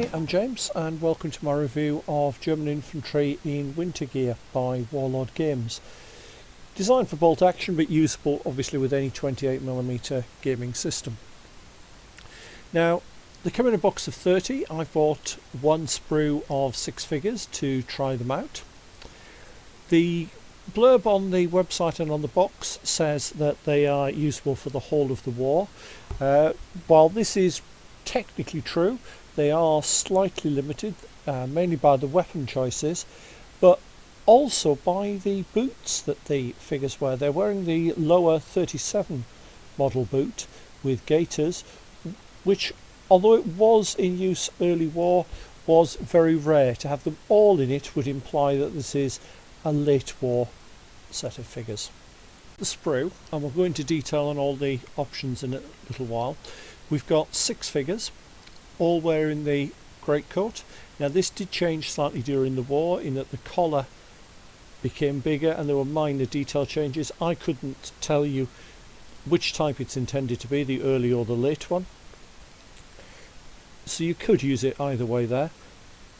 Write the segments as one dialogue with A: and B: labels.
A: Hi, I'm James and welcome to my review of German Infantry in Winter Gear by Warlord Games. Designed for bolt action but usable obviously with any 28mm gaming system. Now they come in a box of 30. I've bought one sprue of 6 figures to try them out. The blurb on the website and on the box says that they are usable for the whole of the war. While this is technically true, they are slightly limited, mainly by the weapon choices, but also by the boots that the figures wear. They're wearing the lower 37 model boot with gaiters, which, although it was in use early war, was very rare. To have them all in it would imply that this is a late war set of figures. The sprue, and we'll go into detail on all the options in a little while. We've got 6 figures, all wearing the greatcoat. Now this did change slightly during the war in that the collar became bigger and there were minor detail changes. I couldn't tell you which type it's intended to be, the early or the late one, so you could use it either way there.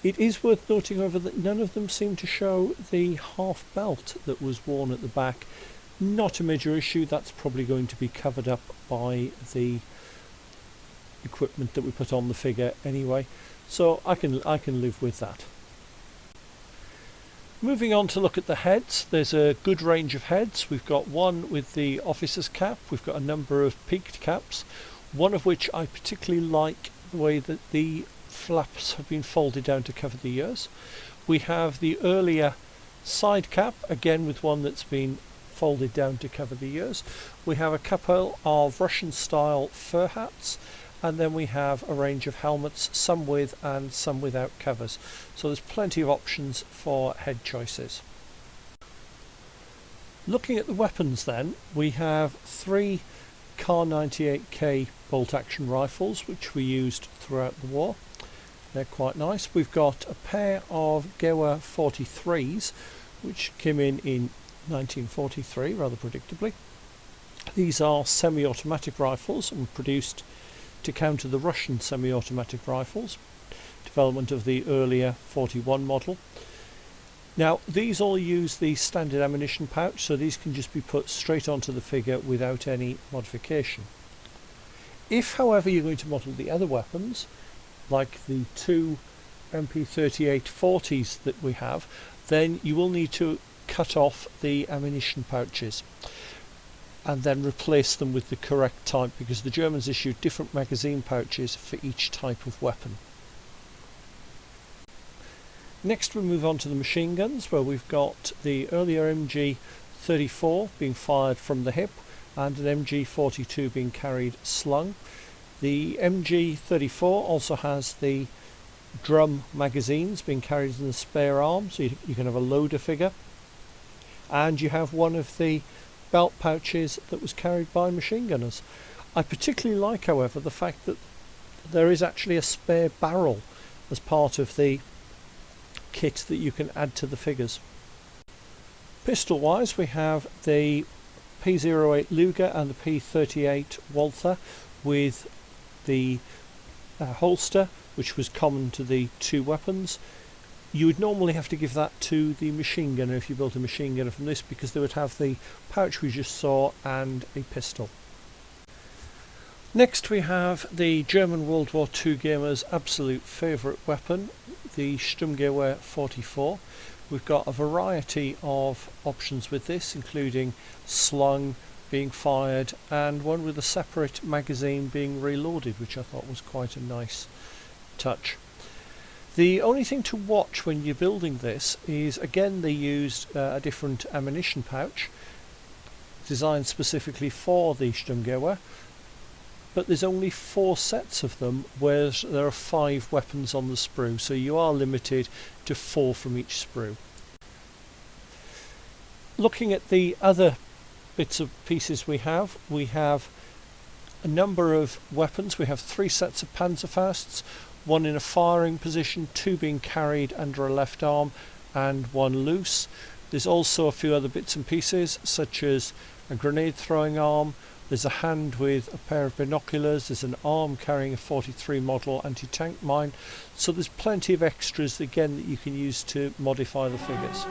A: It is worth noting however that none of them seem to show the half belt that was worn at the back. Not a major issue, that's probably going to be covered up by the equipment that we put on the figure anyway, so I can live with that. Moving on to look at the heads, there's a good range of heads. We've got one with the officer's cap, we've got a number of peaked caps, one of which I particularly like the way that the flaps have been folded down to cover the ears. We have the earlier side cap, again with one that's been folded down to cover the ears. We have a couple of Russian style fur hats, and then we have a range of helmets, some with and some without covers. So there's plenty of options for head choices. Looking at the weapons then, we have 3 Kar 98K bolt action rifles which we used throughout the war. They're quite nice. We've got a pair of Gewehr 43s which came in 1943 rather predictably. These are semi-automatic rifles and produced to counter the Russian semi-automatic rifles, development of the earlier 41 model. Now these all use the standard ammunition pouch, so these can just be put straight onto the figure without any modification. If however you're going to model the other weapons, like the 2 MP38 40s that we have, then you will need to cut off the ammunition pouches and then replace them with the correct type, because the Germans issued different magazine pouches for each type of weapon. Next we move on to the machine guns, where we've got the earlier MG34 being fired from the hip and an MG42 being carried slung. The MG34 also has the drum magazines being carried in the spare arm, so you can have a loader figure, and you have one of the belt pouches that was carried by machine gunners. I particularly like however the fact that there is actually a spare barrel as part of the kit that you can add to the figures. Pistol wise, we have the P08 Luger and the P38 Walther with the holster, which was common to the two weapons. You would normally have to give that to the machine gunner if you built a machine gunner from this, because they would have the pouch we just saw and a pistol. Next we have the German World War II gamers' absolute favourite weapon, the Strum Gearware 44. We've got a variety of options with this, including slung, being fired, and one with a separate magazine being reloaded, which I thought was quite a nice touch. The only thing to watch when you're building this is, again, they used a different ammunition pouch designed specifically for the Strum Gearware, but there's only 4 sets of them, whereas there are 5 weapons on the sprue, so you are limited to 4 from each sprue. Looking at the other bits of pieces we have a number of weapons. We have 3 sets of Panzerfausts, 1 in a firing position, 2 being carried under a left arm and 1 loose. There's also a few other bits and pieces such as a grenade throwing arm, There's a hand with a pair of binoculars, there's an arm carrying a 43 model anti-tank mine, so there's plenty of extras again that you can use to modify the figures.